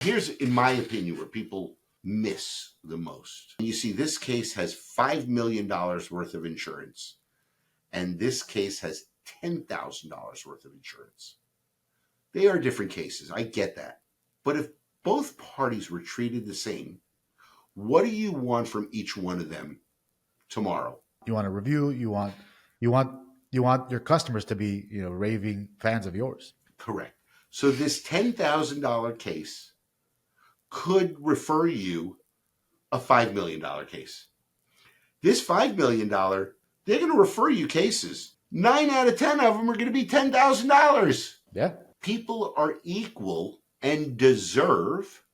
Here's, in my opinion, where people miss the most. You see, this case has $5 million worth of insurance, and this case has $10,000 worth of insurance. They are different cases. I get that. But if both parties were treated the same, what do you want from each one of them tomorrow? You want a review. You want your customers to be, raving fans of yours. Correct. So this $10,000 case could refer you a $5 million case. This $5 million, they're going to refer you cases. 9 out of 10 of them are going to be $10,000. Yeah. People are equal and deserve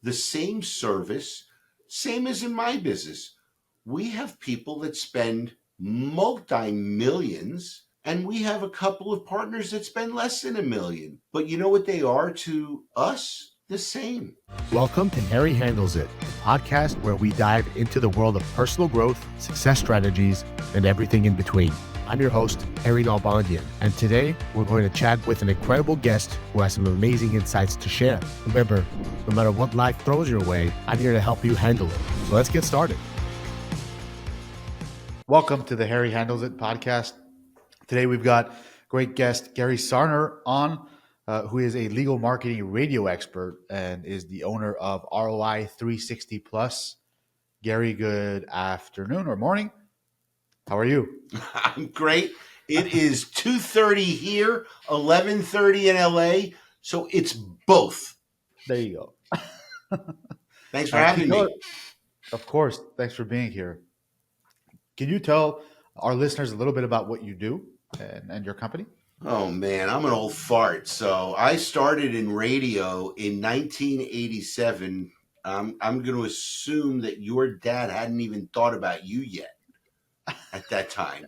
the same service, same as in my business. We have people that spend multi-millions, and we have a couple of partners that spend less than $1 million. But you know what they are to us? The same. Welcome to Harry Handles It, a podcast where we dive into the world of personal growth, success strategies, and everything in between. I'm your host, Gary Nalbandyan, and today we're going to chat with an incredible guest who has some amazing insights to share. Remember, no matter what life throws your way, I'm here to help you handle it. So let's get started. Welcome to the Harry Handles It podcast. Today we've got great guest Gary Sarner on, who is a legal marketing radio expert and is the owner of ROI 360 Plus. Gary, good afternoon or morning. How are you? I'm great. It is 2:30 here, 11:30 in LA, so it's both. There you go. Thanks for having me. Of course. Thanks for being here. Can you tell our listeners a little bit about what you do and your company? Oh, man, I'm an old fart. So I started in radio in 1987. I'm going to assume that your dad hadn't even thought about you yet at that time.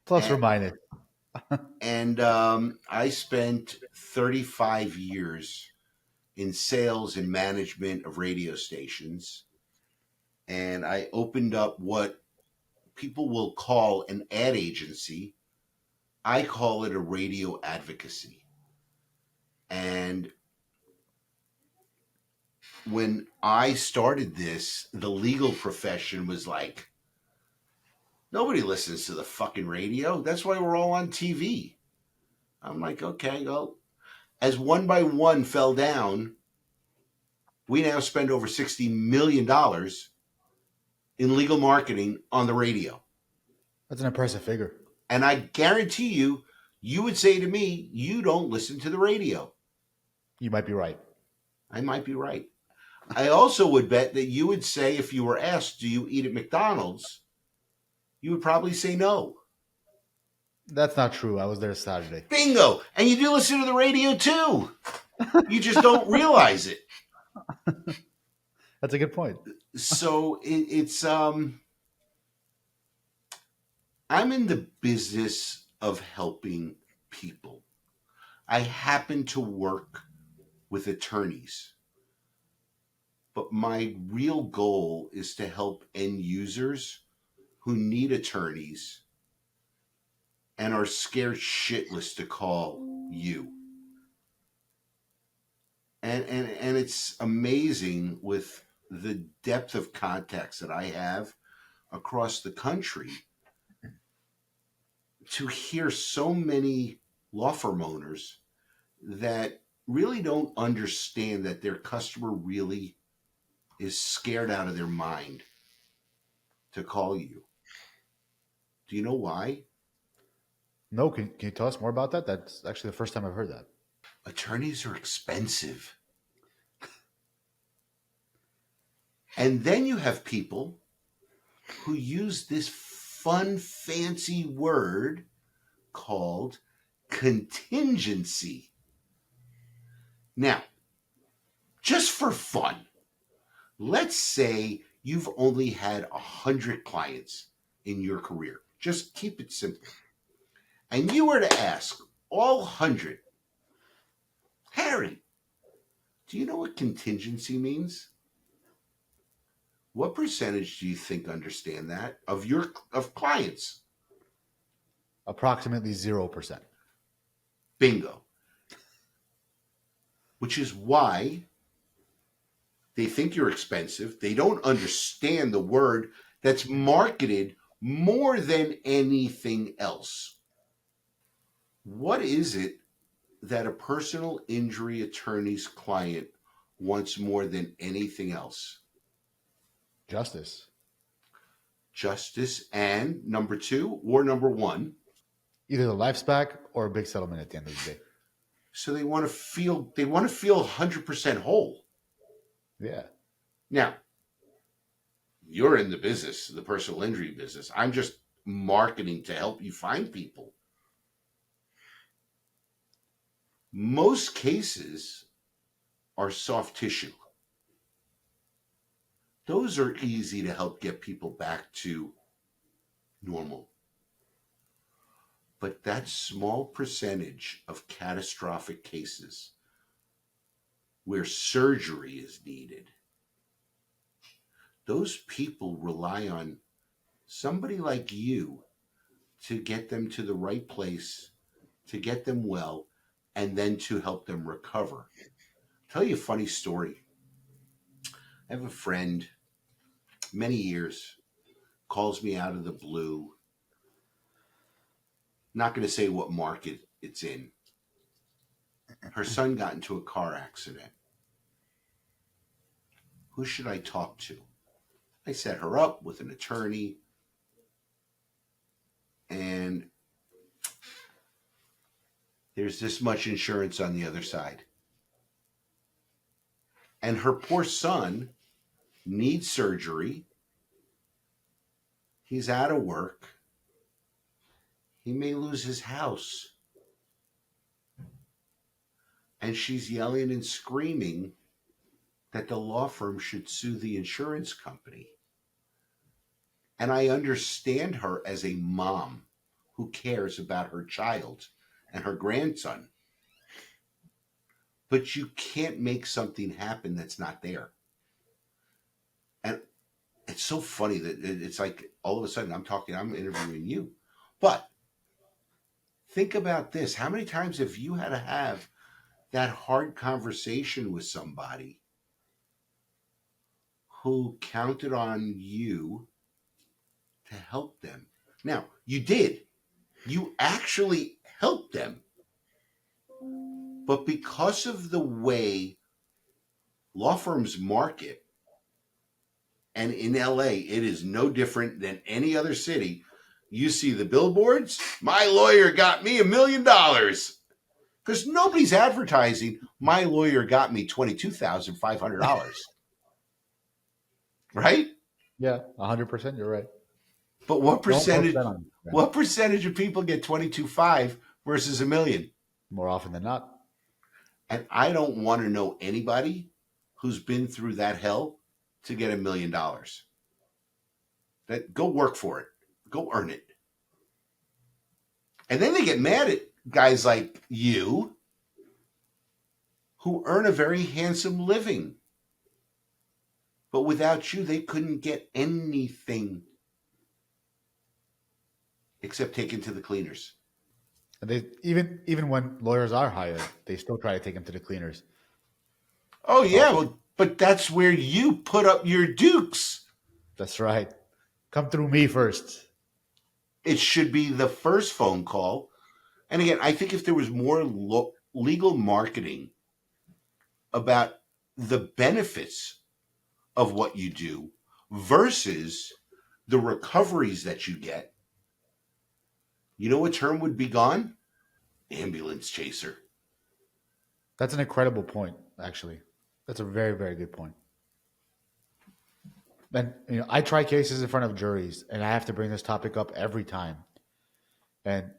Plus or minus. And I spent 35 years in sales and management of radio stations. And I opened up what people will call an ad agency. I call it a radio advocacy. And when I started this, the legal profession was like, nobody listens to the fucking radio. That's why we're all on TV. I'm like, okay, well, as one by one fell down, we now spend over $60 million in legal marketing on the radio. That's an impressive figure. And I guarantee you, you would say to me, you don't listen to the radio. You might be right. I might be right. I also would bet that you would say, if you were asked, do you eat at McDonald's? You would probably say no. That's not true. I was there Saturday. Bingo. And you do listen to the radio too. You just don't realize it. That's a good point. So it's I'm in the business of helping people. I happen to work with attorneys, but my real goal is to help end users who need attorneys and are scared shitless to call you. And it's amazing with the depth of contacts that I have across the country to hear so many law firm owners that really don't understand that their customer really is scared out of their mind to call you. Do you know why? No, can you tell us more about that? That's actually the first time I've heard that. Attorneys are expensive. And then you have people who use this fun, fancy word called contingency. Now, just for fun, let's say you've only had 100 clients in your career. Just keep it simple. And you were to ask all 100, Harry, do you know what contingency means? What percentage do you think understand that of clients? Approximately 0%. Bingo. Which is why They think you're expensive. They don't understand the word that's marketed more than anything else. What is it that a personal injury attorney's client wants more than anything else? Justice. Justice, and number two or number one. Either the life's back or a big settlement at the end of the day. So they want to feel 100% whole. Yeah. Now, you're in the business, the personal injury business. I'm just marketing to help you find people. Most cases are soft tissue. Those are easy to help get people back to normal. But that small percentage of catastrophic cases where surgery is needed, those people rely on somebody like you to get them to the right place, to get them well, and then to help them recover. I'll tell you a funny story. I have a friend, many years, calls me out of the blue. Not going to say what market it's in. Her son got into a car accident. Who should I talk to? I set her up with an attorney, and there's this much insurance on the other side. And her poor son needs surgery. He's out of work. He may lose his house. And she's yelling and screaming that the law firm should sue the insurance company. And I understand her as a mom who cares about her child and her grandson. But you can't make something happen that's not there. And it's so funny that it's like all of a sudden I'm interviewing you. But think about this. How many times have you had to have that hard conversation with somebody who counted on you to help them? Now, you did. You actually helped them. But because of the way law firms market, and in LA, it is no different than any other city. You see the billboards, my lawyer got me $1 million. Because nobody's advertising, my lawyer got me $22,500. Right? Yeah, 100%. You're right. But what percentage Don't spend on it. what percentage of people get 22.5 versus $1 million? More often than not. And I don't want to know anybody who's been through that hell to get $1 million. That go work for it. Go earn it. And then they get mad at guys like you who earn a very handsome living. But without you, they couldn't get anything except taken to the cleaners. And they even when lawyers are hired, they still try to take them to the cleaners. Oh, yeah, well, but that's where you put up your dukes. That's right. Come through me first. It should be the first phone call. And again, I think if there was more legal marketing about the benefits of what you do versus the recoveries that you get, you know what term would be gone? Ambulance chaser. That's an incredible point, actually. That's a very, very good point. And I try cases in front of juries, and I have to bring this topic up every time. And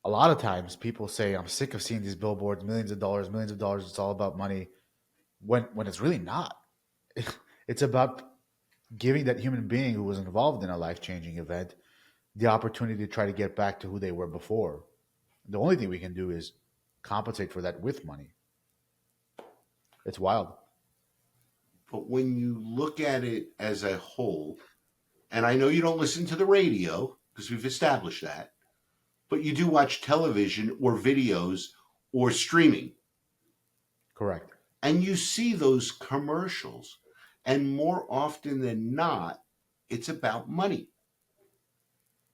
a lot of times people say, I'm sick of seeing these billboards, millions of dollars, it's all about money. When it's really not. It's about giving that human being who was involved in a life-changing event the opportunity to try to get back to who they were before. The only thing we can do is compensate for that with money. It's wild. But when you look at it as a whole, and I know you don't listen to the radio because we've established that, but you do watch television or videos or streaming. Correct. And you see those commercials, and more often than not, it's about money,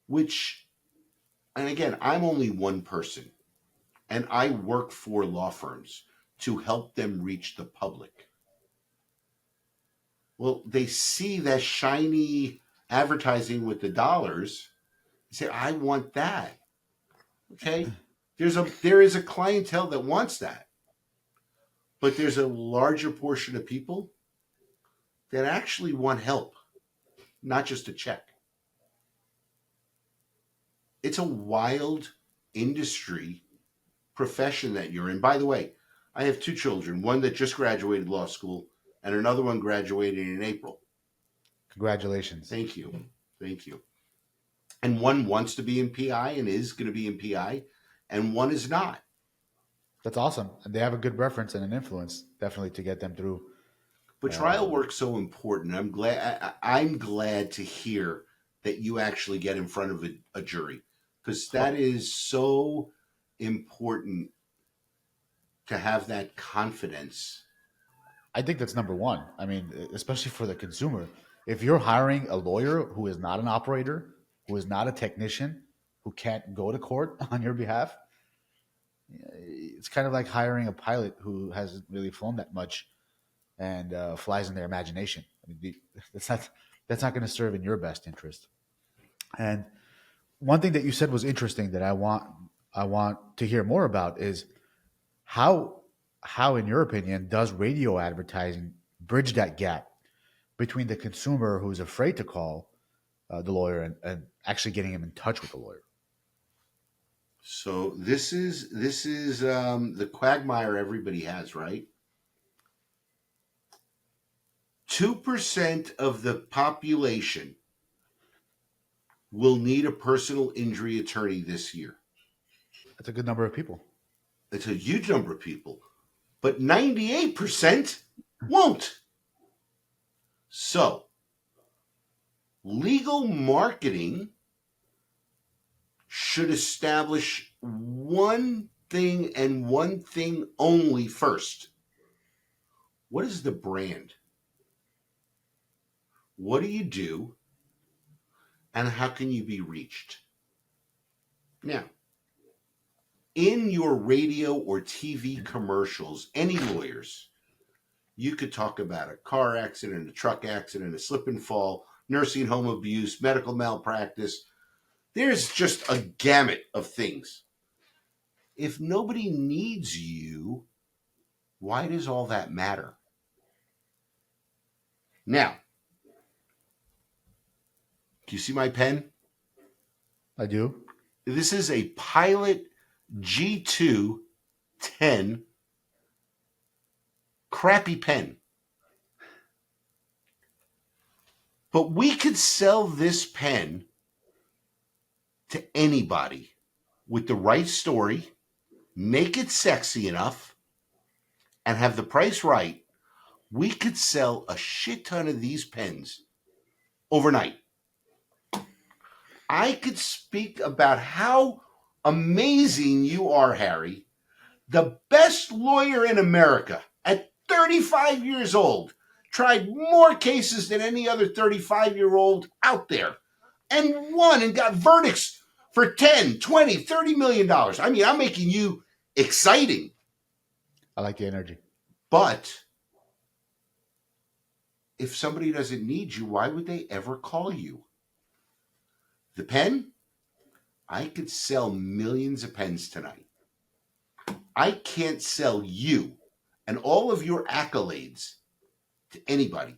which, and again, I'm only one person, and I work for law firms to help them reach the public. Well, they see that shiny advertising with the dollars, they say, I want that. Okay? There is a clientele that wants that. But there's a larger portion of people that actually want help, not just a check. It's a wild industry profession that you're in. By the way, I have two children, one that just graduated law school and another one graduated in April. Congratulations. Thank you. Thank you. And one wants to be in PI and is going to be in PI, and one is not. That's awesome. And they have a good reference and an influence, definitely, to get them through. But trial work's so important. I'm glad to hear that you actually get in front of a jury, because that is so important to have that confidence. I think that's number one. I mean, especially for the consumer. If you're hiring a lawyer who is not an operator, who is not a technician, who can't go to court on your behalf, it's kind of like hiring a pilot who hasn't really flown that much and flies in their imagination. I mean, that's not going to serve in your best interest. And one thing that you said was interesting that I want to hear more about is how in your opinion does radio advertising bridge that gap between the consumer who's afraid to call the lawyer and actually getting him in touch with the lawyer? So this is the quagmire everybody has, right? 2% of the population will need a personal injury attorney this year. That's a good number of people. It's a huge number of people, but 98% won't. So, legal marketing should establish one thing and one thing only first. What is the brand? What do you do? And how can you be reached? Now, in your radio or TV commercials, any lawyers, you could talk about a car accident, a truck accident, a slip and fall, nursing home abuse, medical malpractice. There's just a gamut of things. If nobody needs you, why does all that matter? Now, do you see my pen? I do. This is a Pilot G2 10 crappy pen. But we could sell this pen to anybody with the right story, make it sexy enough, and have the price right. We could sell a shit ton of these pens overnight. I could speak about how amazing you are, Harry, the best lawyer in America at 35 years old, tried more cases than any other 35-year-old out there, and won and got verdicts for 10, 20, 30 million dollars. I mean, I'm making you exciting. I like the energy. But if somebody doesn't need you, why would they ever call you? The pen? I could sell millions of pens tonight. I can't sell you and all of your accolades to anybody.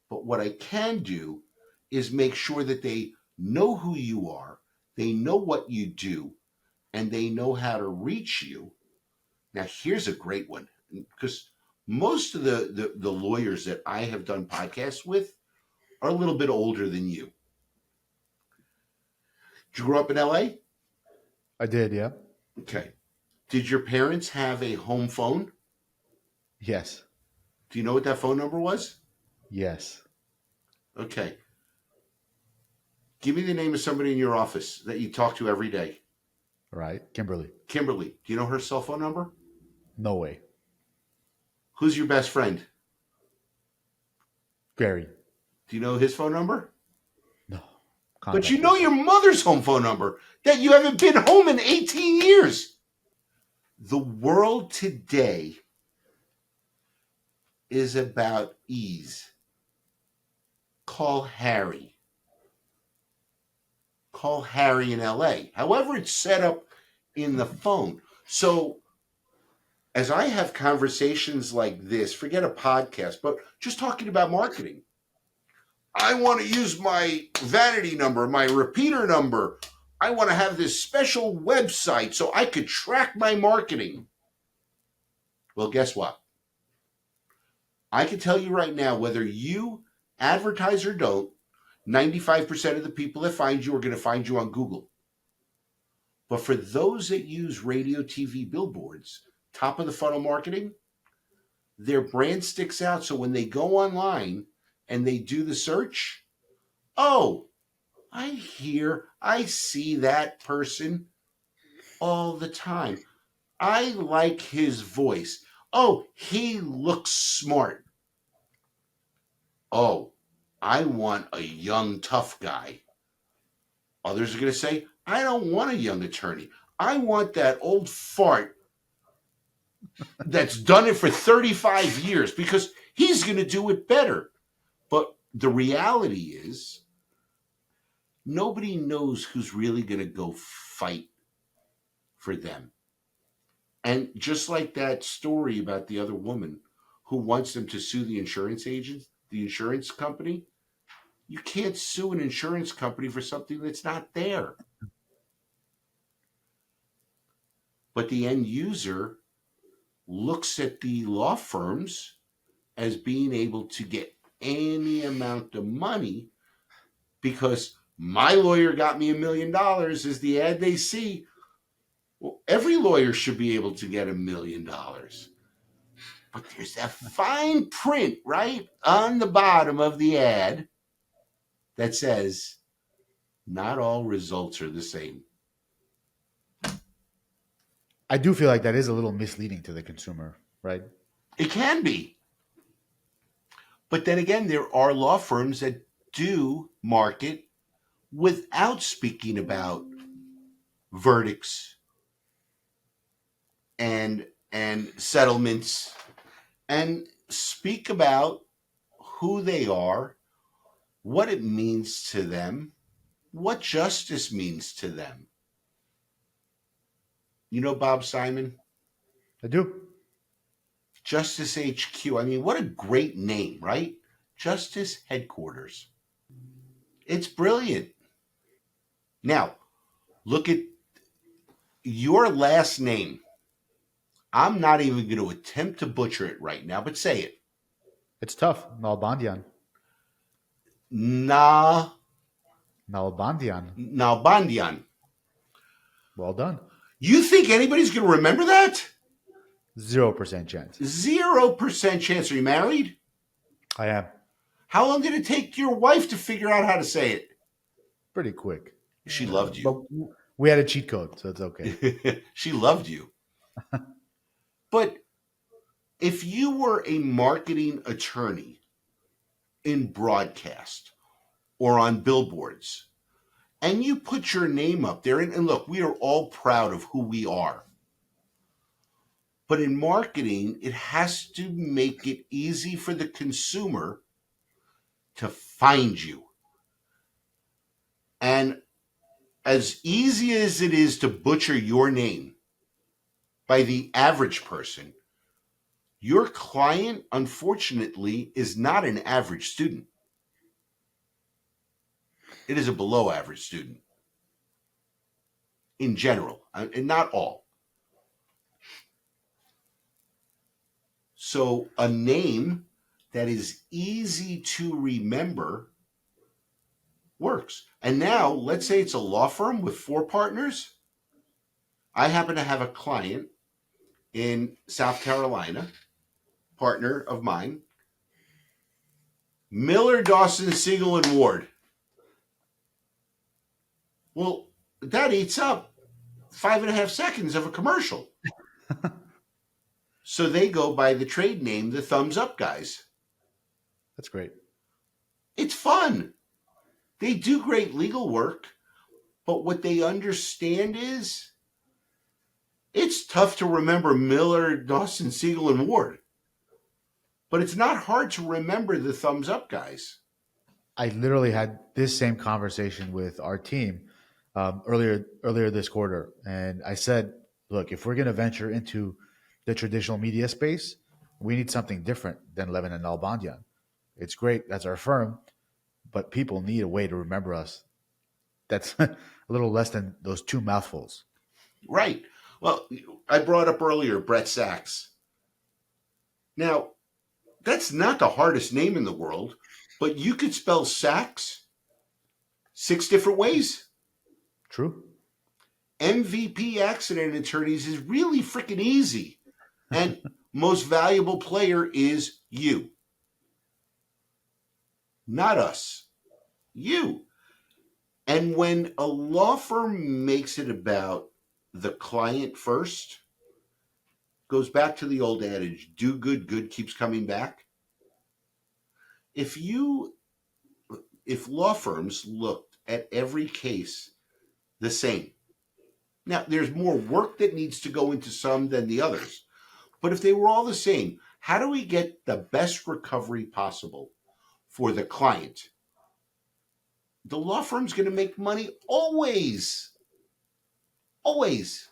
But what I can do is make sure that they know who you are, they know what you do, and they know how to reach you. Now, here's a great one, because most of the lawyers that I have done podcasts with are a little bit older than you. Did you grow up in LA? I did, yeah. Okay. Did your parents have a home phone? Yes. Do you know what that phone number was? Yes. Okay. Give me the name of somebody in your office that you talk to every day. Right. Kimberly. Kimberly. Do you know her cell phone number? No way. Who's your best friend? Gary. Do you know his phone number? No. But Contact you know us. your mother's home phone number, that you haven't been home in 18 years. The world today is about ease. Call Harry. Call Harry in LA. However, it's set up in the phone. So as I have conversations like this, forget a podcast, but just talking about marketing, I want to use my vanity number, my repeater number. I want to have this special website so I could track my marketing. Well, guess what? I can tell you right now, whether you advertise or don't, 95% of the people that find you are going to find you on Google. But for those that use radio, TV, billboards, top of the funnel marketing, their brand sticks out. So when they go online and they do the search, oh, I see that person all the time. I like his voice. Oh, he looks smart. Oh, I want a young, tough guy. Others are going to say, I don't want a young attorney. I want that old fart that's done it for 35 years because he's going to do it better. But the reality is, nobody knows who's really going to go fight for them. And just like that story about the other woman who wants them to sue the insurance agent, the insurance company, you can't sue an insurance company for something that's not there. But the end user looks at the law firms as being able to get any amount of money because my lawyer got me $1 million is the ad they see. Well, every lawyer should be able to get $1 million. But there's that fine print right on the bottom of the ad that says, not all results are the same. I do feel like that is a little misleading to the consumer, right? It can be. But then again, there are law firms that do market without speaking about verdicts and settlements and speak about who they are, what it means to them, what justice means to them. You know Bob Simon? I do. Justice HQ. I mean, what a great name, right? Justice Headquarters. It's brilliant. Now, look at your last name. I'm not even going to attempt to butcher it right now, but say it. It's tough. Nalbandyan. Na Nalbandyan. Nalbandyan. Well done. You think anybody's going to remember that? 0% chance. 0% chance. Are you married? I am. How long did it take your wife to figure out how to say it? Pretty quick. She loved you. But we had a cheat code, so it's okay. She loved you. But if you were a marketing attorney in broadcast or on billboards, and you put your name up there, and look, we are all proud of who we are. But in marketing, it has to make it easy for the consumer to find you. And as easy as it is to butcher your name by the average person, your client, unfortunately, is not an average student. It is a below average student in general, and not all. So a name that is easy to remember works. And now, let's say it's a law firm with 4 partners. I happen to have a client in South Carolina, partner of mine, Miller, Dawson, Siegel, and Ward. Well, that eats up 5.5 seconds of a commercial. So they go by the trade name, the Thumbs Up Guys. That's great. It's fun. They do great legal work, but what they understand is it's tough to remember Miller, Dawson, Siegel, and Ward. But it's not hard to remember the Thumbs Up Guys. I literally had this same conversation with our team earlier this quarter, and I said, "Look, if we're going to venture into the traditional media space, we need something different than Levin and Nalbandyan. It's great, that's our firm, but people need a way to remember us. That's a little less than those two mouthfuls." Right. Well, I brought up earlier Brett Sachs. Now, that's not the hardest name in the world, but you could spell Sachs 6 different ways. True. MVP accident attorneys is really freaking easy. And most valuable player is you. Not us. You. And when a law firm makes it about the client first, goes back to the old adage, do good, good keeps coming back. If law firms looked at every case the same, now there's more work that needs to go into some than the others, but if they were all the same, how do we get the best recovery possible for the client? The law firm's going to make money always. Always.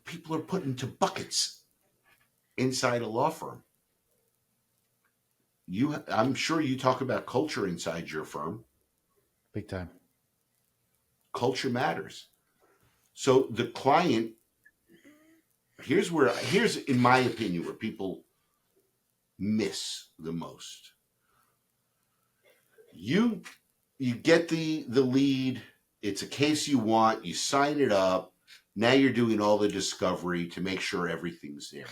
People are put into buckets inside a law firm. I'm sure you talk about culture inside your firm. Big time. Culture matters. So the client, here's in my opinion where people miss the most. You get the lead, it's a case you want, you sign it up, now you're doing all the discovery to make sure everything's there.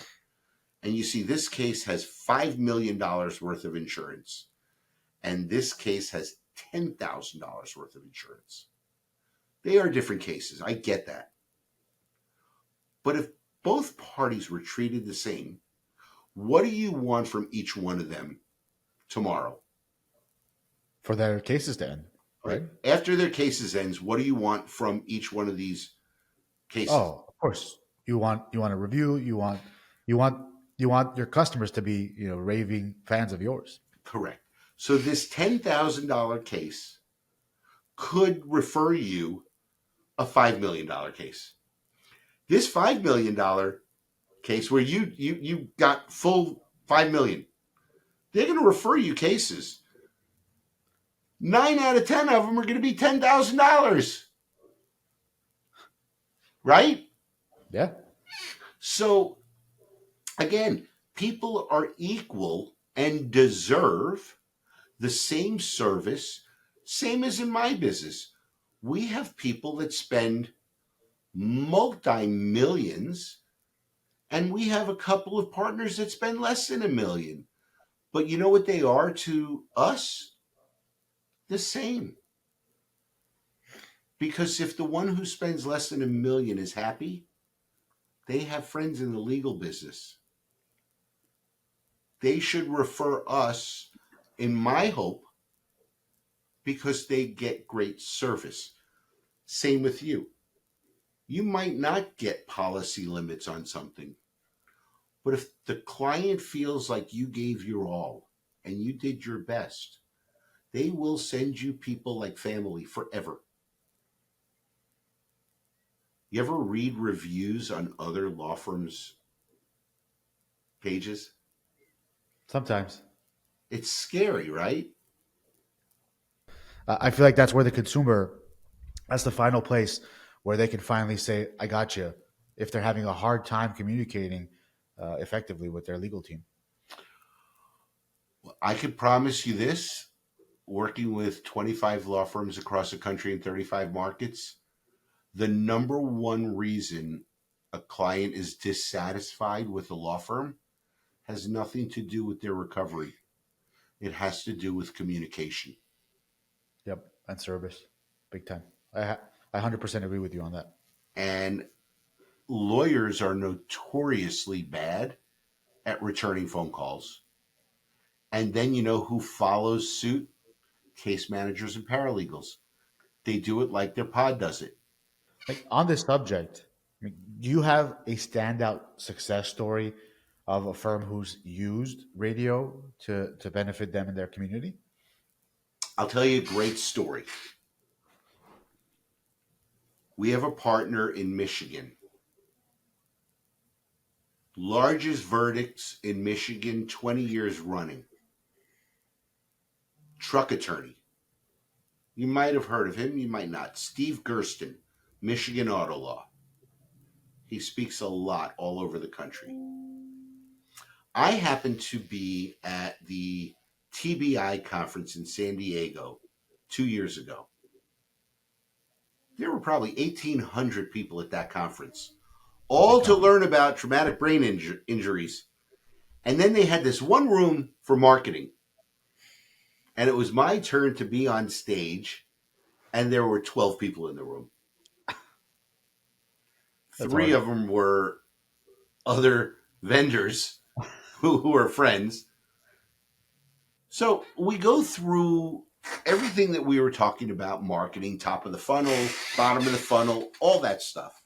And you see this case has $5 million worth of insurance, and this case has $10,000 worth of insurance. They are different cases. I get that. But if both parties were treated the same, what do you want from each one of them tomorrow? For their cases to end, right? After their cases ends, what do you want from each one of these cases? Oh, of course. You want a review. You want your customers to be raving fans of yours. Correct. So this $10,000 case could refer you a $5 million case. This $5 million case where you got full $5 million, they're going to refer you cases. 9 out of 10 of them are going to be $10,000. Right? Yeah. So again, people are equal and deserve the same service, same as in my business. We have people that spend multi-millions, and we have a couple of partners that spend less than $1 million. But you know what they are to us? The same. Because if the one who spends less than $1 million is happy, they have friends in the legal business. They should refer us, in my hope, because they get great service. Same with you. You might not get policy limits on something, but if the client feels like you gave your all and you did your best, they will send you people like family forever. You ever read reviews on other law firms' pages? Sometimes. It's scary, right? I feel like that's where the consumer, that's the final place where they can finally say, I got you, if they're having a hard time communicating effectively with their legal team. I could promise you this, working with 25 law firms across the country in 35 markets, the number one reason a client is dissatisfied with a law firm has nothing to do with their recovery. It has to do with communication. Yep, and service, big time. I 100% agree with you on that. And lawyers are notoriously bad at returning phone calls. And then you know who follows suit? Case managers and paralegals. They do it like their pod does it. Like on this subject, I mean, do you have a standout success story of a firm who's used radio to benefit them in their community? I'll tell you a great story. We have a partner in Michigan. Largest verdicts in Michigan, 20 years running. Truck attorney. You might have heard of him, you might not. Steve Gersten, Michigan Auto Law. He speaks a lot all over the country. I happened to be at the TBI conference in San Diego 2 years ago. There were probably 1,800 people at that conference, all to learn about traumatic brain injuries. And then they had this one room for marketing. And it was my turn to be on stage, and there were 12 people in the room. That's Three hard. of them were other vendors who are friends. So we go through everything that we were talking about, marketing, top of the funnel, bottom of the funnel, all that stuff.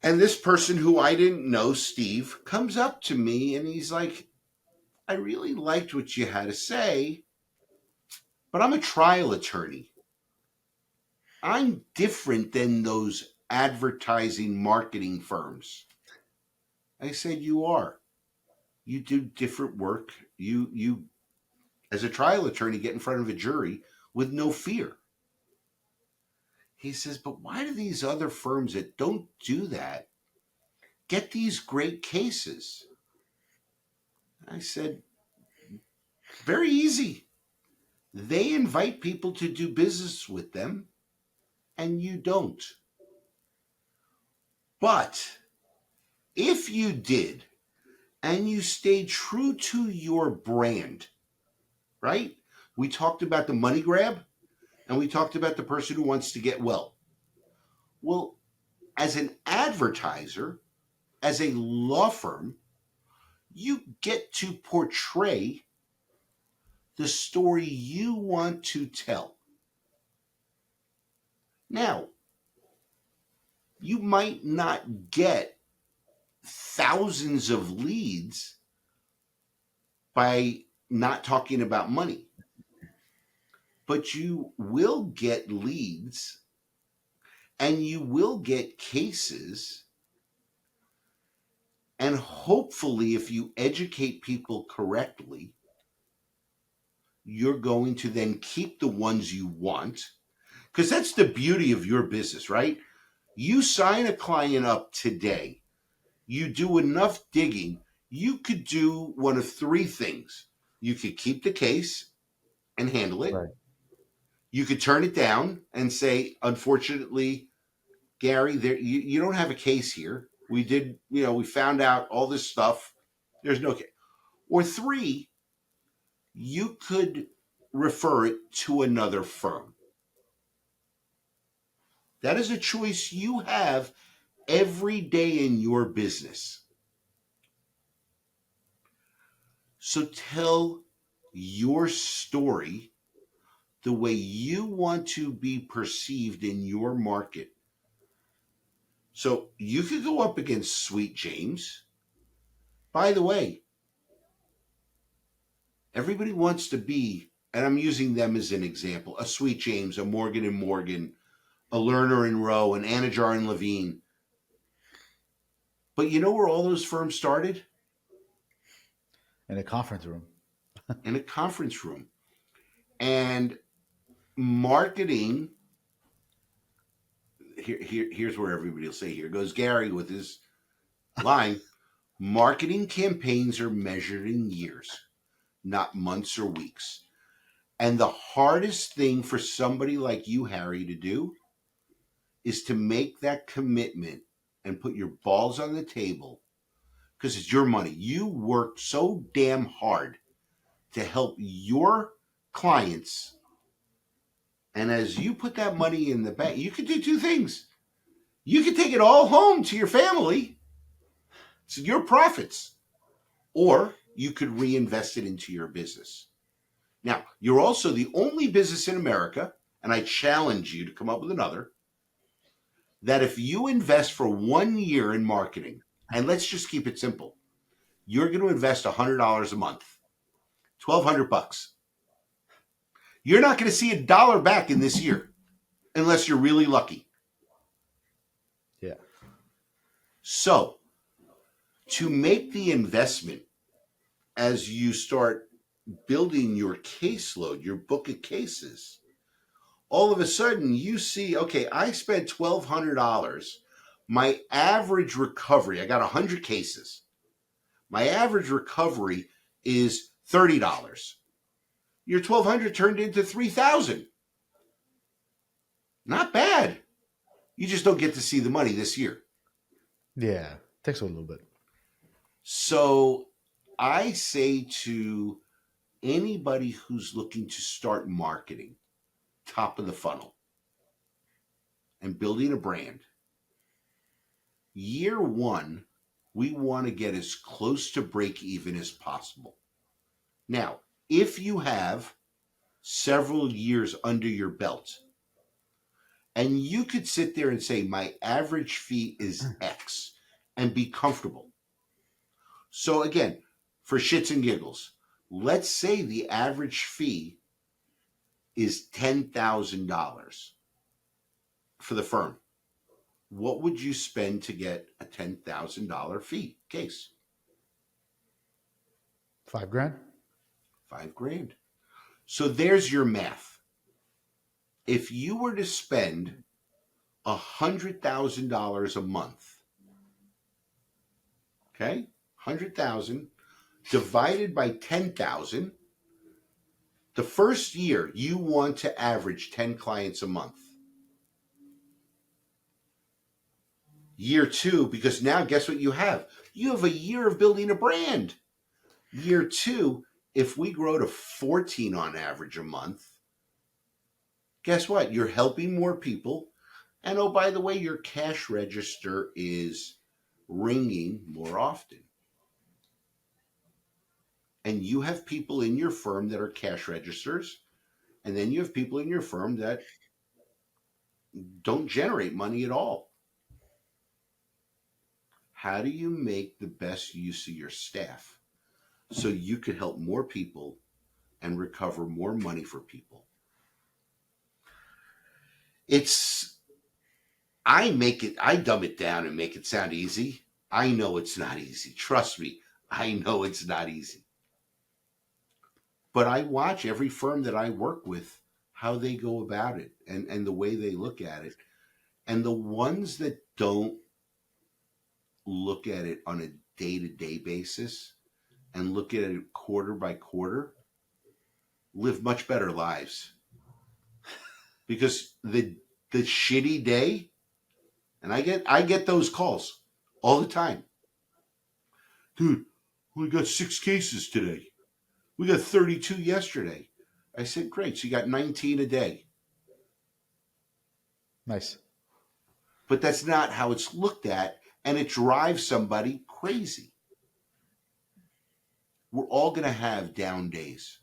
And this person who I didn't know, Steve, comes up to me and he's like, I really liked what you had to say, but I'm a trial attorney. I'm different than those advertising marketing firms. I said, you are. You do different work. You as a trial attorney, get in front of a jury with no fear. He says, but why do these other firms that don't do that get these great cases? I said, very easy. They invite people to do business with them, and you don't. But if you did, and you stayed true to your brand, right? We talked about the money grab, and we talked about the person who wants to get well. Well, as an advertiser, as a law firm, you get to portray the story you want to tell. Now, you might not get thousands of leads by not talking about money, but you will get leads and you will get cases. And hopefully, if you educate people correctly, you're going to then keep the ones you want. Because that's the beauty of your business, right? You sign a client up today, you do enough digging, you could do one of three things. You could keep the case and handle it. Right. You could turn it down and say, unfortunately, Gary, you don't have a case here. We did, we found out all this stuff. There's no case. Or three, you could refer it to another firm. That is a choice you have every day in your business. So tell your story the way you want to be perceived in your market. So you could go up against Sweet James. By the way, everybody wants to be, and I'm using them as an example, a Sweet James, a Morgan & Morgan, a Lerner & Rowe, an Anajar & Levine. But you know where all those firms started? In a conference room. In a conference room. And marketing, here's where everybody will say, here goes Gary with his line. Marketing campaigns are measured in years, not months or weeks. And the hardest thing for somebody like you, Harry, to do is to make that commitment and put your balls on the table, because it's your money. You worked so damn hard to help your clients. And as you put that money in the bank, you could do two things. You can take it all home to your family. It's your profits. Or you could reinvest it into your business. Now, you're also the only business in America, and I challenge you to come up with another, that if you invest for 1 year in marketing, and let's just keep it simple, you're going to invest $100 a month, $1,200. You're not going to see $1 back in this year unless you're really lucky. Yeah. So, to make the investment as you start building your caseload, your book of cases, all of a sudden you see, okay, I spent $1,200. My average recovery, I got 100 cases. My average recovery is $30. Your 1,200 turned into 3,000. Not bad. You just don't get to see the money this year. Yeah. Takes a little bit. So I say to anybody who's looking to start marketing, top of the funnel, and building a brand, year one, we want to get as close to break even as possible. Now, if you have several years under your belt, and you could sit there and say, my average fee is X, and be comfortable. So again, for shits and giggles, let's say the average fee is $10,000 for the firm. What would you spend to get a $10,000 fee case? $5,000. $5,000. So there's your math. If you were to spend $100,000 a month, okay, 100,000 divided by 10,000, the first year you want to average 10 clients a month. Year two, because now guess what you have? You have a year of building a brand. Year two, if we grow to 14 on average a month, guess what? You're helping more people. And oh, by the way, your cash register is ringing more often. And you have people in your firm that are cash registers. And then you have people in your firm that don't generate money at all. How do you make the best use of your staff so you could help more people and recover more money for people? I dumb it down and make it sound easy. I know it's not easy. Trust me, I know it's not easy. But I watch every firm that I work with, how they go about it and the way they look at it. And the ones that don't look at it on a day-to-day basis and look at it quarter by quarter live much better lives. Because the shitty day, and I get those calls all the time. Dude, we got 6 cases today. We got 32 yesterday. I said, great. So you got 19 a day. Nice. But that's not how it's looked at, and it drives somebody crazy. We're all going to have down days.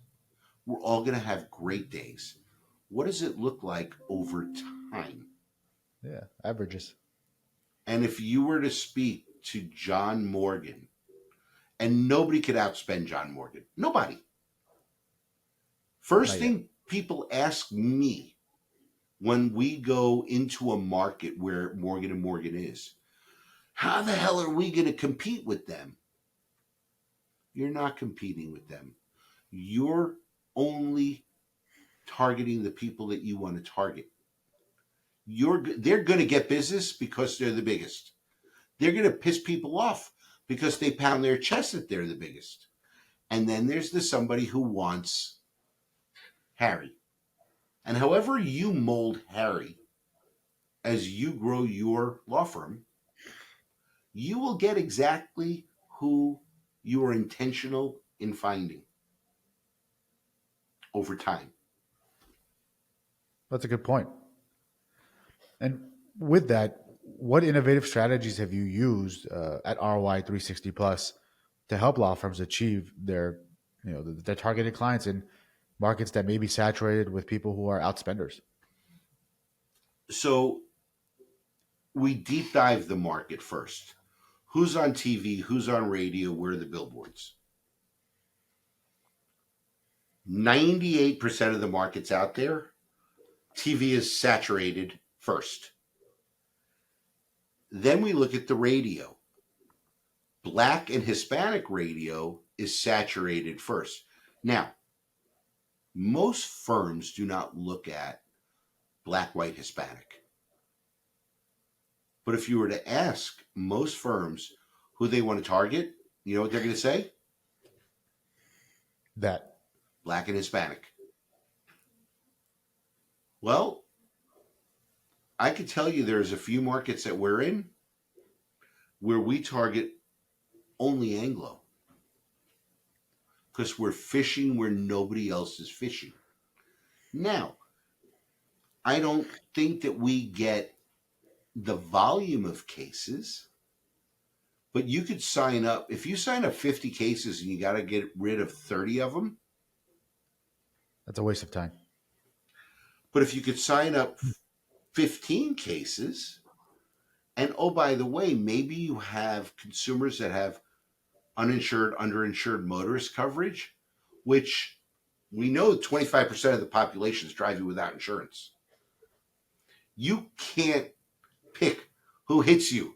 We're all going to have great days. What does it look like over time? Yeah, averages. And if you were to speak to John Morgan, and nobody could outspend John Morgan. Nobody. First thing people ask me when we go into a market where Morgan & Morgan is, how the hell are we going to compete with them? You're not competing with them. You're only targeting the people that you want to target. They're going to get business because they're the biggest. They're going to piss people off because they pound their chest that they're the biggest. And then there's somebody who wants Harry. And however you mold Harry as you grow your law firm, you will get exactly who you are intentional in finding over time. That's a good point. And with that, what innovative strategies have you used at ROI 360 Plus to help law firms achieve their targeted clients in markets that may be saturated with people who are outspenders? So we deep dive the market first. Who's on TV? Who's on radio? Where are the billboards? 98% of the markets out there, TV is saturated first. Then we look at the radio. Black and Hispanic radio is saturated first. Now, most firms do not look at black, white, Hispanic. But if you were to ask most firms who they want to target, you know what they're going to say? That Black and Hispanic. Well, I can tell you there's a few markets that we're in where we target only Anglo because we're fishing where nobody else is fishing. Now, I don't think that we get the volume of cases, but you could sign up. If you sign up 50 cases and you got to get rid of 30 of them, that's a waste of time. but if you could sign up 15 cases, and oh, by the way, maybe you have consumers that have uninsured, underinsured motorist coverage, which we know 25% of the population is driving without insurance. You can't pick who hits you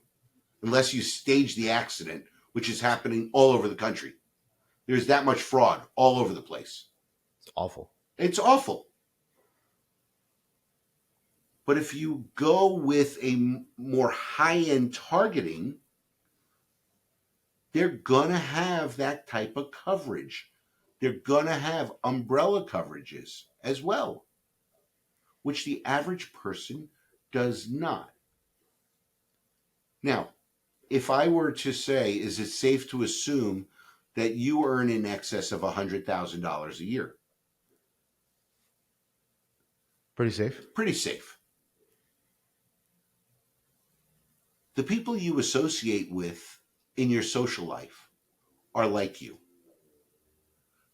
unless you stage the accident, which is happening all over the country. There's that much fraud all over the place. It's awful. It's awful. But if you go with a more high-end targeting, they're going to have that type of coverage. They're going to have umbrella coverages as well, which the average person does not. Now, if I were to say, is it safe to assume that you earn in excess of $100,000 a year? Pretty safe. Pretty safe. The people you associate with in your social life are like you.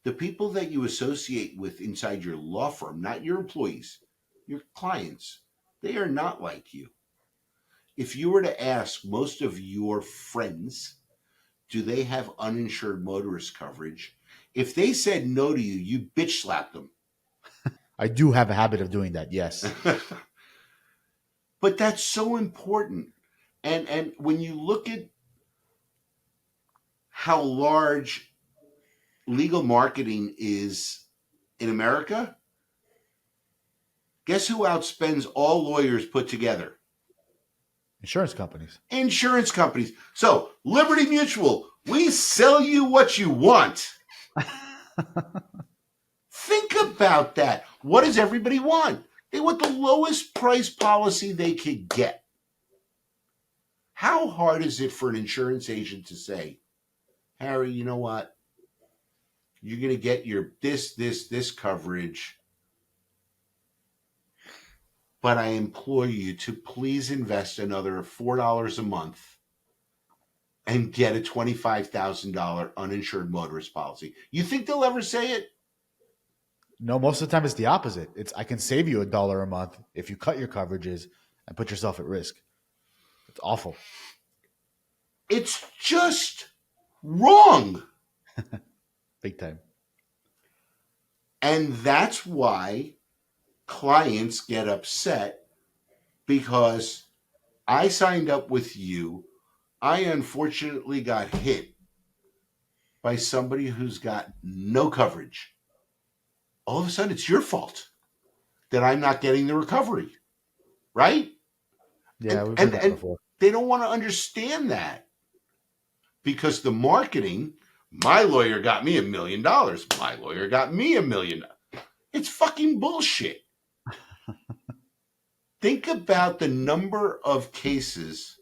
The people that you associate with inside your law firm, not your employees, your clients, they are not like you. If you were to ask most of your friends, do they have uninsured motorist coverage? If they said no to you, you bitch slap them. I do have a habit of doing that, yes. But that's so important. And when you look at how large legal marketing is in America, guess who outspends all lawyers put together? Insurance companies. Insurance companies. So, Liberty Mutual, we sell you what you want. Think about that. What does everybody want? They want the lowest price policy they could get. How hard is it for an insurance agent to say, Harry, you know what? You're going to get your this coverage, but I implore you to please invest another $4 a month and get a $25,000 uninsured motorist policy. You think they'll ever say it? No, most of the time it's the opposite. It's I can save you $1 a month if you cut your coverages and put yourself at risk. It's awful. It's just wrong. Big time. And that's why clients get upset, because I signed up with you. I unfortunately got hit by somebody who's got no coverage. All of a sudden, it's your fault that I'm not getting the recovery, right? Yeah, we've heard that before. They don't want to understand that, because the marketing, my lawyer got me $1 million. My lawyer got me $1 million. It's fucking bullshit. Think about the number of cases,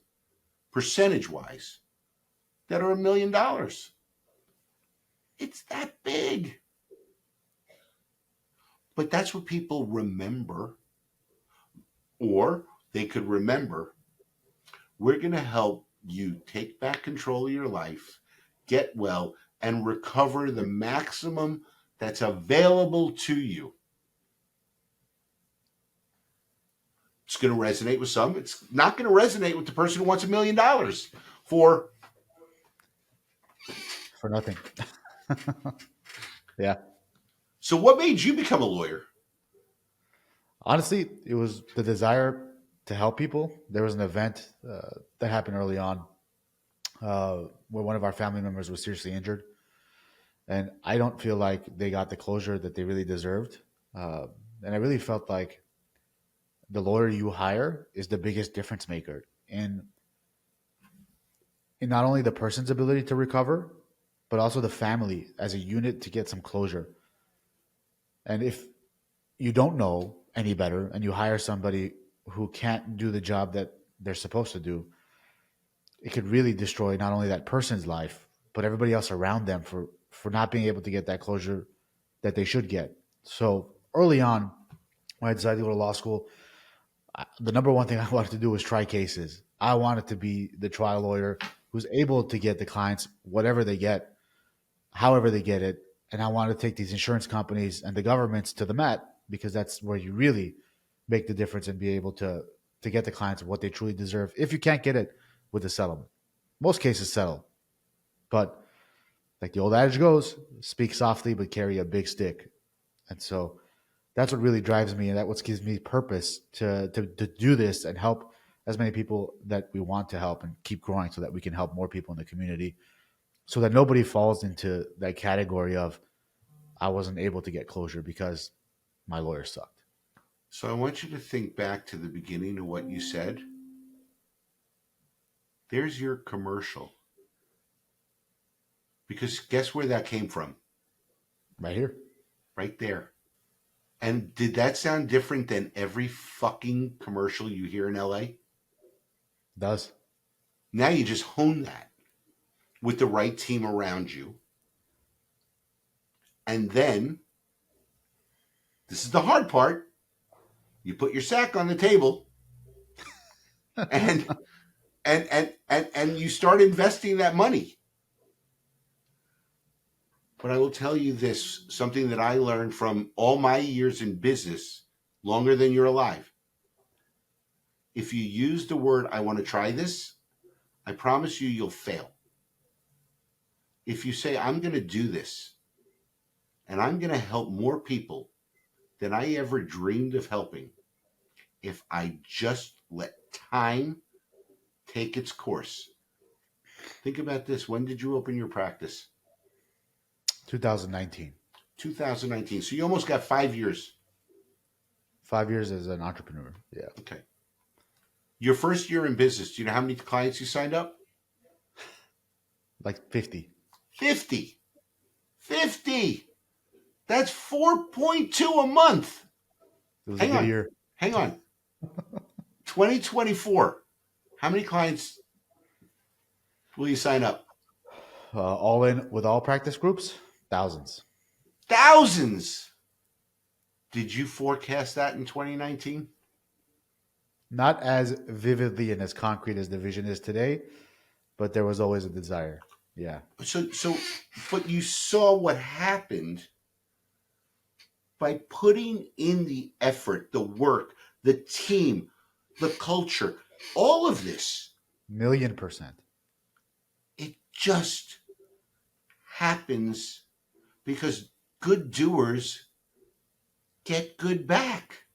percentage-wise, that are $1 million. It's that big. But that's what people remember. Or they could remember We're going to help you take back control of your life, get well, and recover the maximum that's available to you. It's going to resonate with some. It's not going to resonate with the person who wants $1 million for nothing. Yeah. So what made you become a lawyer? Honestly, it was the desire to help people. There was an event that happened early on where one of our family members was seriously injured. And I don't feel like they got the closure that they really deserved. And I really felt like the lawyer you hire is the biggest difference maker in not only the person's ability to recover, but also the family as a unit to get some closure. And if you don't know any better and you hire somebody who can't do the job that they're supposed to do, it could really destroy not only that person's life, but everybody else around them for not being able to get that closure that they should get. So early on, when I decided to go to law school, the number one thing I wanted to do was try cases. I wanted to be the trial lawyer who's able to get the clients whatever they get, however they get it. And I wanted to take these insurance companies and the governments to the mat, because that's where you really make the difference and be able to get the clients what they truly deserve if you can't get it with a settlement. Most cases settle. But like the old adage goes, speak softly but carry a big stick. And so that's what really drives me, and that's what gives me purpose to do this and help as many people that we want to help and keep growing so that we can help more people in the community, so that nobody falls into that category of I wasn't able to get closure because my lawyer sucked. So I want you to think back to the beginning of what you said. There's your commercial. Because guess where that came from? Right here. Right there. And did that sound different than every fucking commercial you hear in LA? It does. Now you just hone that with the right team around you. And then, this is the hard part, you put your sack on the table and you start investing that money. But I will tell you this, something that I learned from all my years in business, longer than you're alive. If you use the word, I want to try this, I promise you'll fail. If you say, I'm going to do this, and I'm going to help more people than I ever dreamed of helping, if I just let time take its course. Think about this. When did you open your practice? 2019. 2019. So you almost got 5 years. 5 years as an entrepreneur. Yeah. Okay. Your first year in business, do you know how many clients you signed up? Like 50. 50. 50. That's 4.2 a month. It was a good year. Hang on. 2024. How many clients will you sign up? All in with all practice groups, thousands. Thousands. Did you forecast that in 2019? Not as vividly and as concrete as the vision is today, but there was always a desire. Yeah. So, but you saw what happened by putting in the effort, the work, the team, the culture, all of this. 1,000,000%. It just happens because good doers get good back.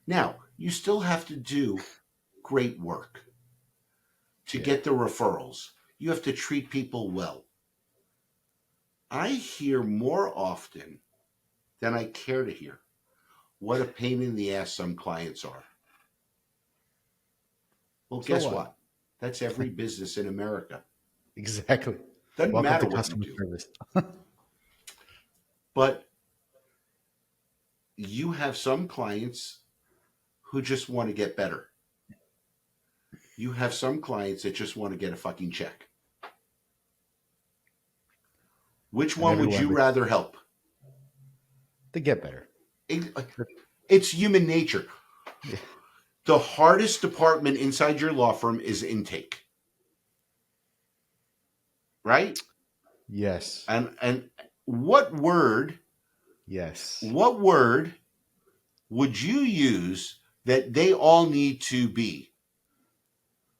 Now, you still have to do great work to get the referrals. You have to treat people well. I hear more often than I care to hear what a pain in the ass some clients are. Well, So guess what? what? That's every business in America. Exactly. Doesn't Welcome matter to what customer you do. service. But you have some clients who just want to get better. You have some clients that just want to get a fucking check. Which And one would everyone you rather help? to get better. It's human nature. Yeah. The hardest department inside your law firm is intake, right? Yes. And what word Yes. would you use that they all need to be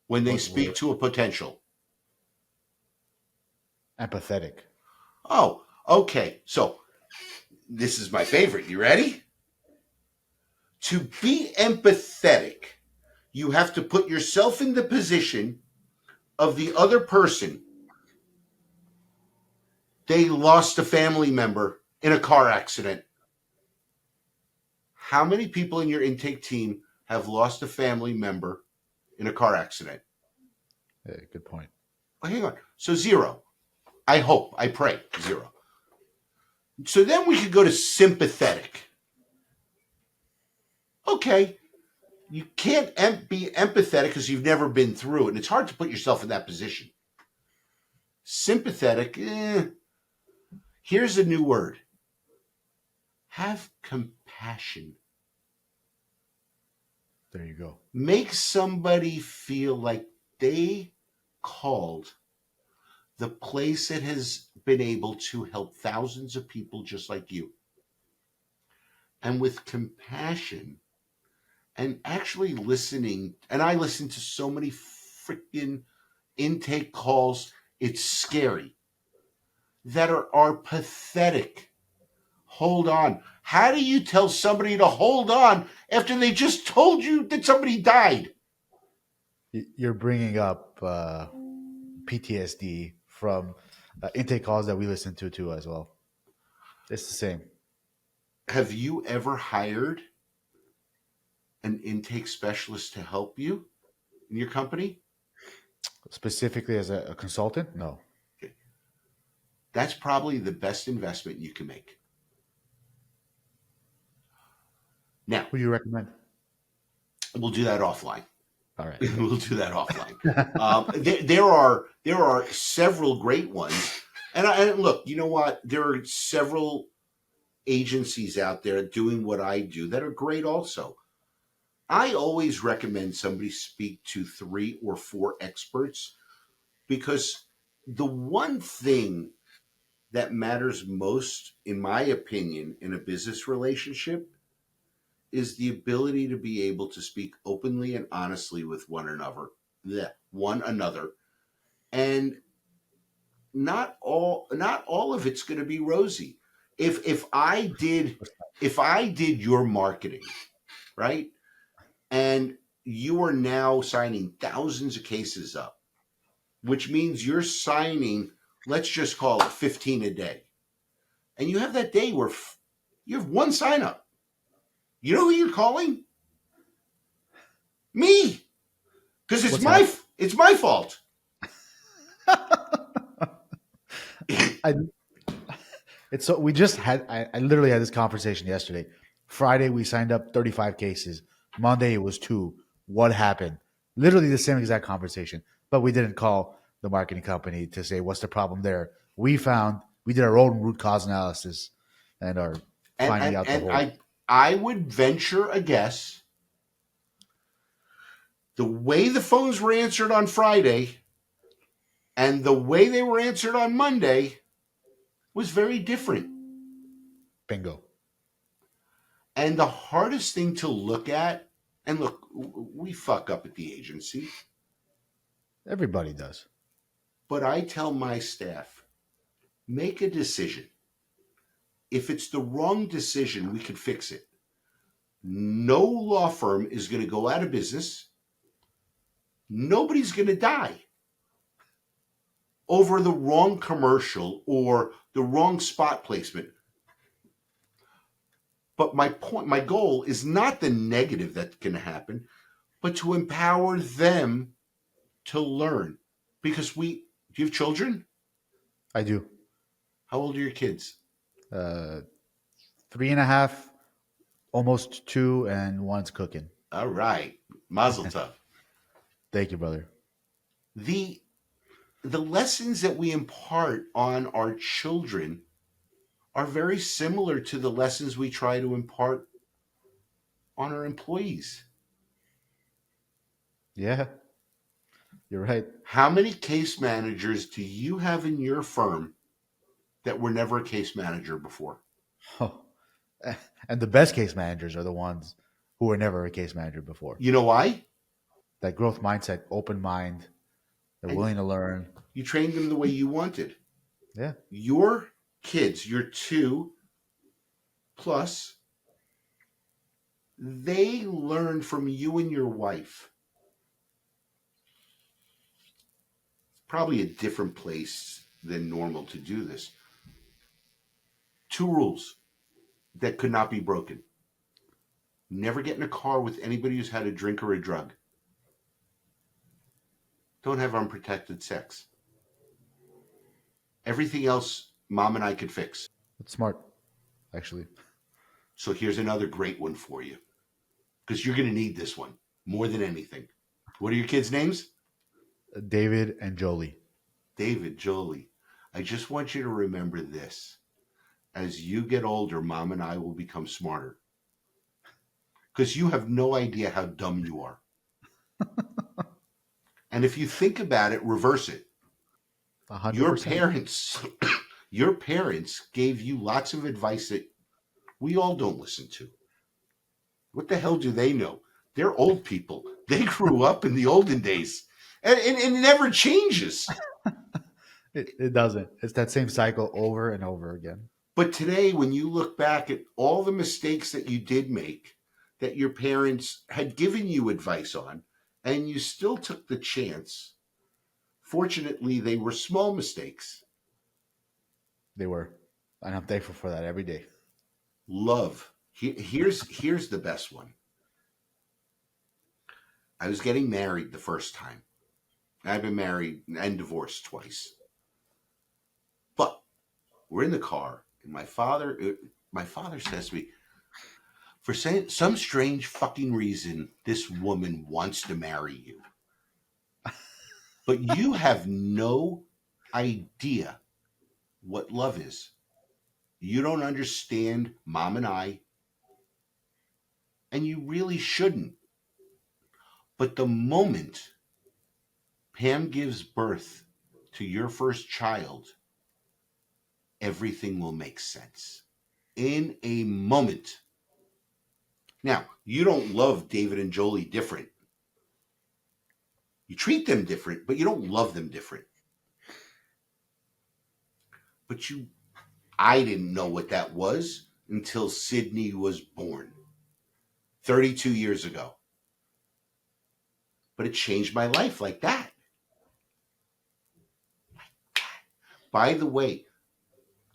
when they What speak word? to a potential? Empathetic. Oh, okay. So this is my favorite. You ready? To be empathetic, you have to put yourself in the position of the other person. They lost a family member in a car accident. How many people in your intake team have lost a family member in a car accident? Good point. Oh, hang on. So 0. I hope, I pray, 0. So then we could go to sympathetic. Okay, you can't be empathetic because you've never been through it, and it's hard to put yourself in that position. Sympathetic, here's a new word. Have compassion. There you go. Make somebody feel like they called the place that has been able to help thousands of people just like you. And with compassion and actually listening, and I listen to so many freaking intake calls, it's scary, that are pathetic. Hold on. How do you tell somebody to hold on after they just told you that somebody died? You're bringing up PTSD from intake calls that we listen to too as well. It's the same. Have you ever hired an intake specialist to help you in your company? Specifically as a consultant, no. Okay. That's probably the best investment you can make. Now, Who do you recommend? we'll do that offline. All right. We'll do that offline. There are several great ones, and look, you know what? There are several agencies out there doing what I do that are great. Also, I always recommend somebody speak to 3 or 4 experts, because the one thing that matters most, in my opinion, in a business relationship is the ability to be able to speak openly and honestly with one another. And not all of it's going to be rosy. If I did your marketing, right, and you are now signing thousands of cases up, which means you're signing, let's just call it 15 a day, and you have that day where you have one sign up, you know who you're calling? Me, because What's that? it's my fault. I it's so we just had I literally had this conversation yesterday. Friday we signed up 35 cases. Monday it was 2. What happened? Literally the same exact conversation, but we didn't call the marketing company to say what's the problem there. We did our own root cause analysis and are and finding and, out the and whole. I would venture a guess, the way the phones were answered on Friday and the way they were answered on Monday was very different. Bingo. And the hardest thing to look at, and look, we fuck up at the agency, Everybody does. but I tell my staff, make a decision. If it's the wrong decision, we can fix it. No law firm is going to go out of business. Nobody's going to die over the wrong commercial or the wrong spot placement. But my goal is not the negative that can happen, but to empower them to learn. Because do you have children? I do. How old are your kids? 3.5, almost 2, and one's cooking. All right. Mazel tov. Thank you, brother. The lessons that we impart on our children are very similar to the lessons we try to impart on our employees. Yeah, you're right. How many case managers do you have in your firm that were never a case manager before? Oh. And the best case managers are the ones who were never a case manager before. You know why? That growth mindset, open mind, they're And willing to learn. you trained them the way you wanted. Yeah, Your kids, your two plus, they learn from you and your wife. Probably a different place than normal to do this. Two rules that could not be broken. Never get in a car with anybody who's had a drink or a drug. Don't have unprotected sex. Everything else, mom and I could fix. that's smart, actually. So here's another great one for you, because you're going to need this one more than anything. What are your kids' names? David and Jolie. David, Jolie. I just want you to remember this. As you get older, mom and I will become smarter. Because you have no idea how dumb you are. And if you think about it, reverse it. 100%. Your parents gave you lots of advice that we all don't listen to. What the hell do they know? They're old people. They grew up in the olden days. And it never changes. It doesn't. It's that same cycle over and over again. But today, when you look back at all the mistakes that you did make, that your parents had given you advice on, and you still took the chance, fortunately, they were small mistakes. They were. And I'm thankful for that every day. Love. Here's the best one. I was getting married the first time. I've been married and divorced twice. But we're in the car, and my father says to me, for some strange fucking reason, this woman wants to marry you. But you have no idea what love is. You don't understand mom and I, and you really shouldn't. But the moment Pam gives birth to your first child, everything will make sense. In a moment. Now, you don't love David and Jolie different. You treat them different, but you don't love them different. But I didn't know what that was until Sydney was born 32 years ago. But it changed my life like that. By the way,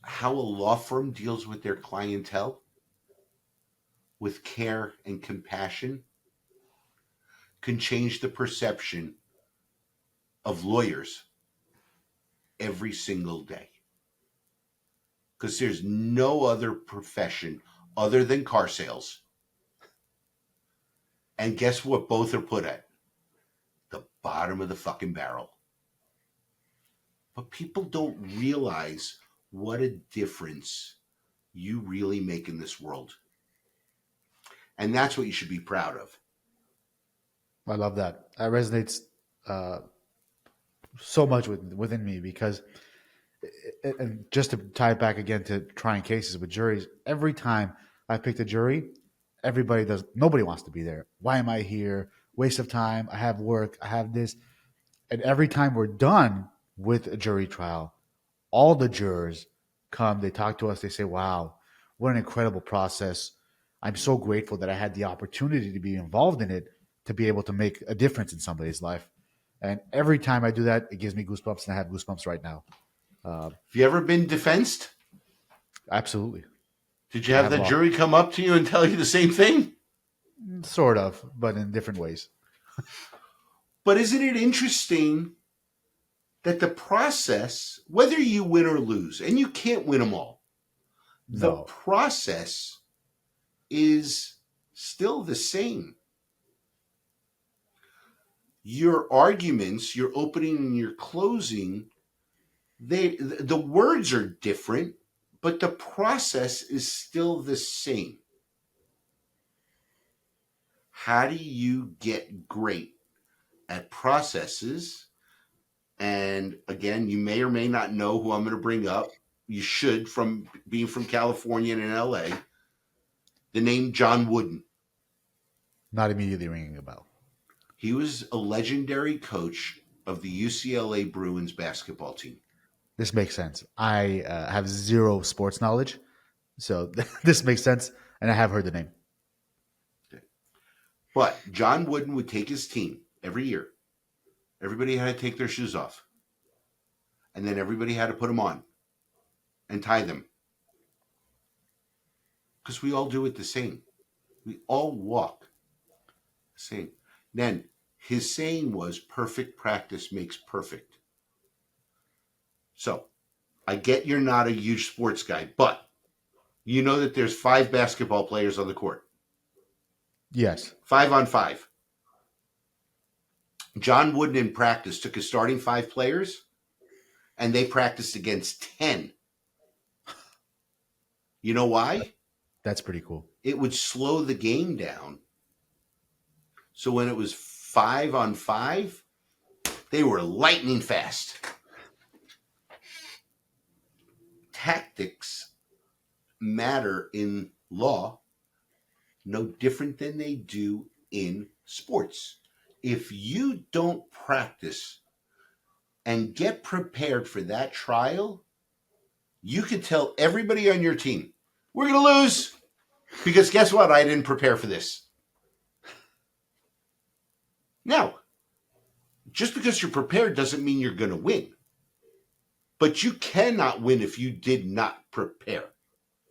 how a law firm deals with their clientele with care and compassion can change the perception of lawyers every single day. Because there's no other profession other than car sales. And guess what both are put at? The bottom of the fucking barrel. But people don't realize what a difference you really make in this world. And that's what you should be proud of. I love that. That resonates so much within me because, and just to tie it back again to trying cases with juries, every time I picked a jury, nobody wants to be there. Why am I here? Waste of time. I have work. I have this. And every time we're done with a jury trial, all the jurors come, they talk to us, they say, wow, what an incredible process. I'm so grateful that I had the opportunity to be involved in it, to be able to make a difference in somebody's life. And every time I do that, it gives me goosebumps, and I have goosebumps right now. Have you ever been defensed? Absolutely. Did you have the jury come up to you and tell you the same thing? Sort of, but in different ways. But isn't it interesting that the process, whether you win or lose, and you can't win them all, the process is still the same. Your arguments, your opening and your closing, the words are different, but the process is still the same. How do you get great at processes. And again, you may or may not know who I'm going to bring up. You should, from being from California and in LA. The name John Wooden. Not immediately ringing a bell. He was a legendary coach of the UCLA Bruins basketball team. This makes sense. I have zero sports knowledge, so this makes sense, and I have heard the name. Okay. But John Wooden would take his team every year. Everybody had to take their shoes off. And then everybody had to put them on and tie them. Because we all do it the same. We all walk the same. Then his saying was, perfect practice makes perfect. So I get you're not a huge sports guy, but you know that there's 5 basketball players on the court. Yes. 5 on 5. John Wooden in practice took his starting 5 players and they practiced against 10. You know why? That's pretty cool. It would slow the game down. So when it was 5 on 5, they were lightning fast. Tactics matter in law no different than they do in sports. If you don't practice and get prepared for that trial, you could tell everybody on your team, we're going to lose because guess what? I didn't prepare for this. Now, just because you're prepared doesn't mean you're going to win. But you cannot win if you did not prepare.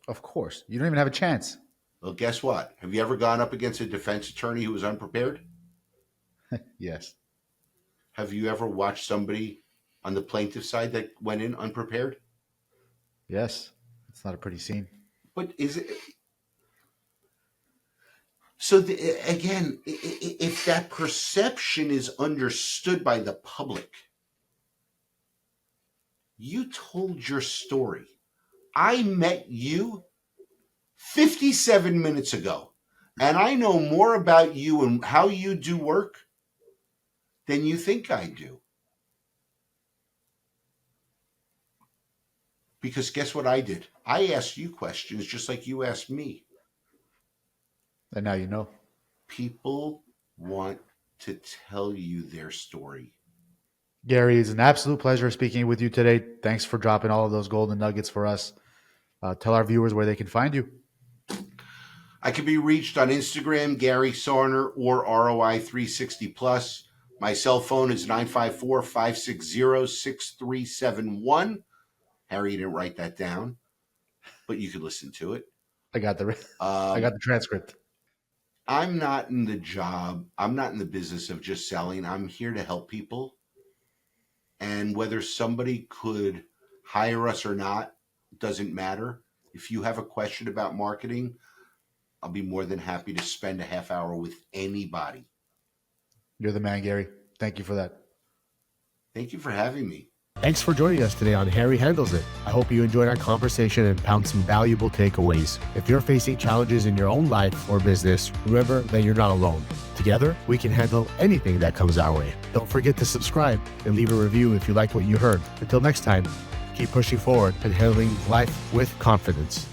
Of course. You don't even have a chance. Well, guess what? Have you ever gone up against a defense attorney who was unprepared? Yes. Have you ever watched somebody on the plaintiff side that went in unprepared? Yes. It's not a pretty scene. But is it... So, again, if that perception is understood by the public, you told your story. I met you 57 minutes ago, and I know more about you and how you do work than you think I do. Because guess what I did? I asked you questions just like you asked me. And now you know. People want to tell you their story. Gary, it's an absolute pleasure speaking with you today. Thanks for dropping all of those golden nuggets for us. Tell our viewers where they can find you. I can be reached on Instagram, Gary Sarner, or ROI360+. My cell phone is 954-560-6371. Harry didn't write that down, but you could listen to it. I got the transcript. I'm not in the business of just selling. I'm here to help people. And whether somebody could hire us or not doesn't matter. If you have a question about marketing, I'll be more than happy to spend a half hour with anybody. You're the man, Gary. Thank you for that. Thank you for having me. Thanks for joining us today on Harry Handles It. I hope you enjoyed our conversation and found some valuable takeaways. If you're facing challenges in your own life or business, remember that you're not alone. Together, we can handle anything that comes our way. Don't forget to subscribe and leave a review if you liked what you heard. Until next time, keep pushing forward and handling life with confidence.